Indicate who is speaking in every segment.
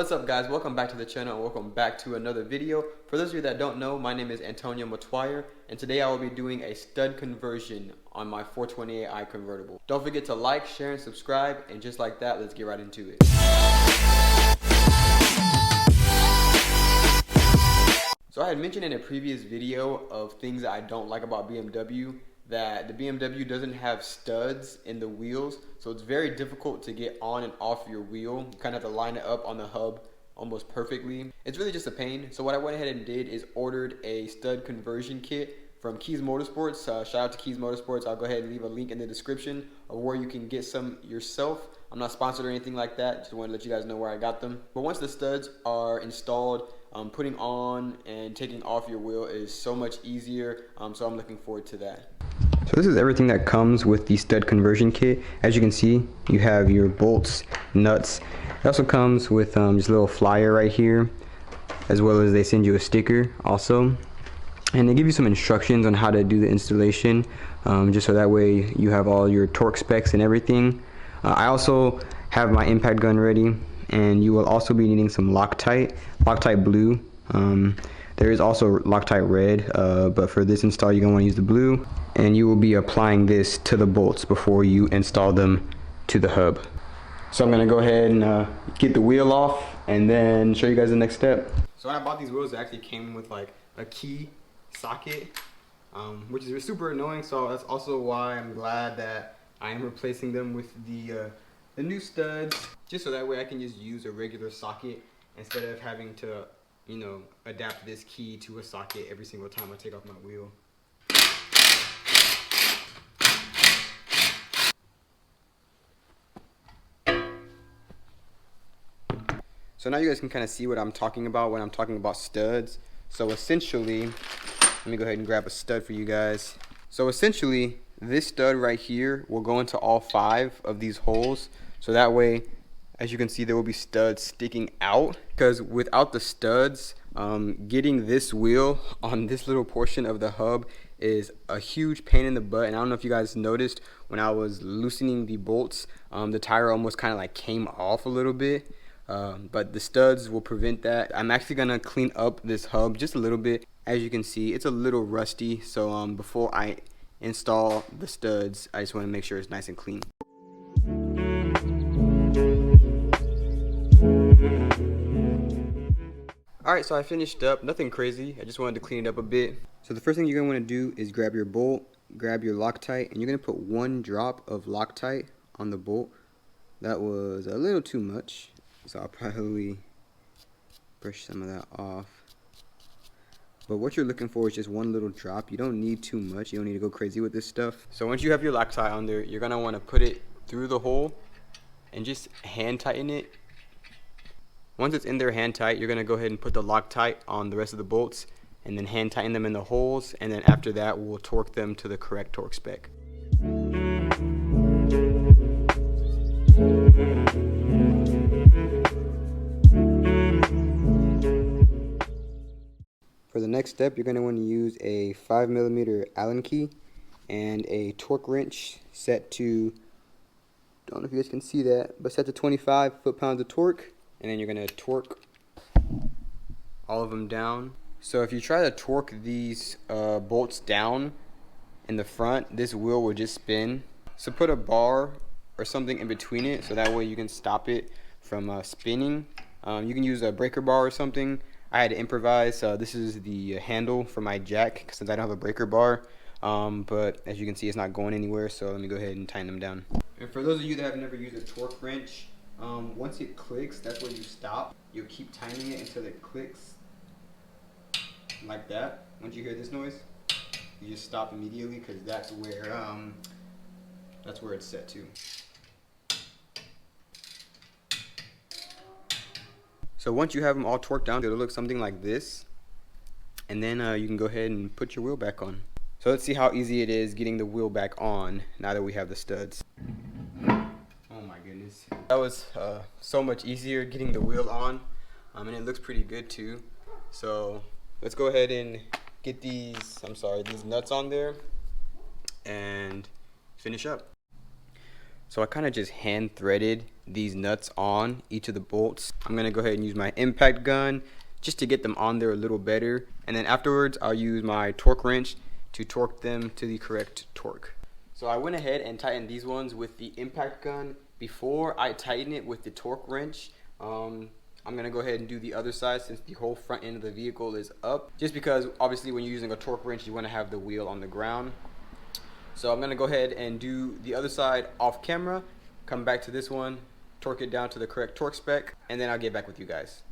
Speaker 1: What's up guys, welcome back to the channel and welcome back to another video. For those of you that don't know, my name is Antonio Motwire and today I will be doing a stud conversion on my 428i convertible. Don't forget to like, share, and subscribe, and just like that, let's get right into it. So I had mentioned in a previous video of things that I don't like about BMW, that the BMW doesn't have studs in the wheels, so it's very difficult to get on and off your wheel. You kind of have to line it up on the hub almost perfectly. It's really just a pain. So what I went ahead and did is ordered a stud conversion kit from Keys Motorsports. Shout out to Keys Motorsports. I'll go ahead and leave a link in the description of where you can get some yourself. I'm not sponsored or anything like that. Just want to let you guys know where I got them. But once the studs are installed, putting on and taking off your wheel is so much easier. So I'm looking forward to that. So this is everything that comes with the stud conversion kit. As you can see, you have your bolts, nuts. It also comes with just a little flyer right here, as well as they send you a sticker also. And they give you some instructions on how to do the installation, just so that way you have all your torque specs and everything. I also have my impact gun ready, and you will also be needing some Loctite blue. There is also Loctite red, but for this install you're going to want to use the blue. And you will be applying this to the bolts before you install them to the hub. So I'm going to go ahead and get the wheel off and then show you guys the next step. So when I bought these wheels, it actually came with like a key socket, which is super annoying. So that's also why I'm glad that I am replacing them with the new studs, just so that way I can just use a regular socket instead of having to, you know, adapt this key to a socket every single time I take off my wheel. So now you guys can kind of see what I'm talking about when I'm talking about studs. So essentially, let me go ahead and grab a stud for you guys. So essentially, this stud right here will go into all 5 of these holes. So that way, as you can see, there will be studs sticking out. Because without the studs, getting this wheel on this little portion of the hub is a huge pain in the butt. And I don't know if you guys noticed, when I was loosening the bolts, the tire almost kind of like came off a little bit. But the studs will prevent that. I'm actually gonna clean up this hub just a little bit. As you can see, it's a little rusty. So before I install the studs, I just want to make sure it's nice and clean. Alright, so I finished up. Nothing crazy. I just wanted to clean it up a bit. So the first thing you're gonna want to do is grab your bolt, grab your Loctite, and you're gonna put 1 drop of Loctite on the bolt. That was a little too much, so I'll probably brush some of that off. But what you're looking for is just 1 little drop. You don't need too much. You don't need to go crazy with this stuff. So once you have your Loctite on there, you're going to want to put it through the hole and just hand tighten it. Once it's in there hand tight, you're going to go ahead and put the Loctite on the rest of the bolts and then hand tighten them in the holes. And then after that, we'll torque them to the correct torque spec. For the next step, you're going to want to use a 5mm Allen key and a torque wrench set to, don't know if you guys can see that, but set to 25 foot-pounds of torque. And then you're going to torque all of them down. So if you try to torque these bolts down in the front, this wheel will just spin. So put a bar or something in between it, so that way you can stop it from spinning. You can use a breaker bar or something. I had to improvise. This is the handle for my jack since I don't have a breaker bar. But as you can see, it's not going anywhere, so let me go ahead and tighten them down. And for those of you that have never used a torque wrench, once it clicks, that's where you stop. You'll keep tightening it until it clicks like that. Once you hear this noise, you just stop immediately, because that's where it's set to. So once you have them all torqued down, it'll look something like this. And then you can go ahead and put your wheel back on. So let's see how easy it is getting the wheel back on now that we have the studs. Oh my goodness. That was so much easier getting the wheel on. And it looks pretty good too. So let's go ahead and get these nuts on there and finish up. So I kind of just hand threaded these nuts on each of the bolts. I'm gonna go ahead and use my impact gun just to get them on there a little better. And then afterwards, I'll use my torque wrench to torque them to the correct torque. So I went ahead and tightened these ones with the impact gun before I tighten it with the torque wrench. I'm gonna go ahead and do the other side since the whole front end of the vehicle is up. Just because obviously when you're using a torque wrench, you wanna have the wheel on the ground. So I'm gonna go ahead and do the other side off camera, come back to this one, torque it down to the correct torque spec, and then I'll get back with you guys.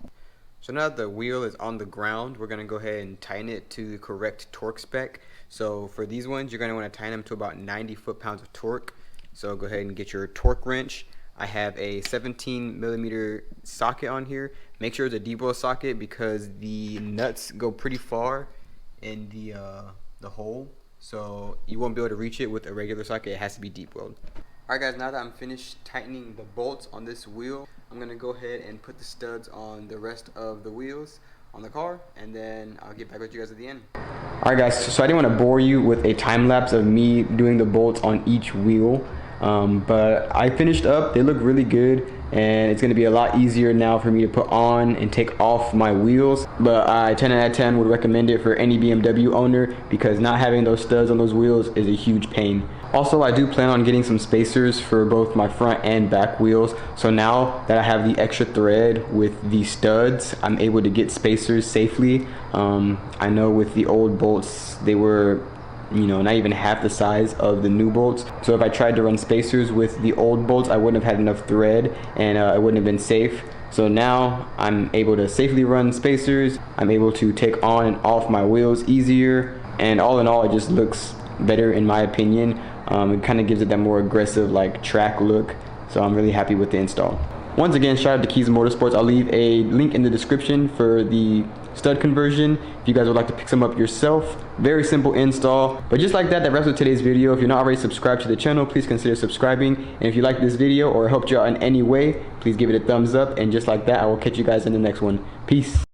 Speaker 1: So now that the wheel is on the ground, we're gonna go ahead and tighten it to the correct torque spec. So for these ones, you're gonna wanna tighten them to about 90 foot-pounds of torque. So go ahead and get your torque wrench. I have a 17mm socket on here. Make sure it's a deep well socket because the nuts go pretty far in the hole. So you won't be able to reach it with a regular socket. It has to be deep welled. Alright guys, now that I'm finished tightening the bolts on this wheel, I'm gonna go ahead and put the studs on the rest of the wheels on the car, and then I'll get back with you guys at the end. Alright guys, so I didn't want to bore you with a time lapse of me doing the bolts on each wheel. But I finished up. They look really good, and it's going to be a lot easier now for me to put on and take off my wheels. But I 10 out of 10 would recommend it for any BMW owner because not having those studs on those wheels is a huge pain. Also, I do plan on getting some spacers for both my front and back wheels. So now that I have the extra thread with the studs, I'm able to get spacers safely. I know with the old bolts, they were not even half the size of the new bolts. So if I tried to run spacers with the old bolts, I wouldn't have had enough thread, and it wouldn't have been safe. So now I'm able to safely run spacers. I'm able to take on and off my wheels easier, and all in all, it just looks better in my opinion. It kind of gives it that more aggressive like track look. So I'm really happy with the install. Once again, shout out to Keys Motorsports. I'll leave a link in the description for the stud conversion if you guys would like to pick some up yourself. Very simple install. But just like that, that wraps up today's video. If you're not already subscribed to the channel, please consider subscribing. And if you liked this video or helped you out in any way, please give it a thumbs up. And just like that, I will catch you guys in the next one. Peace.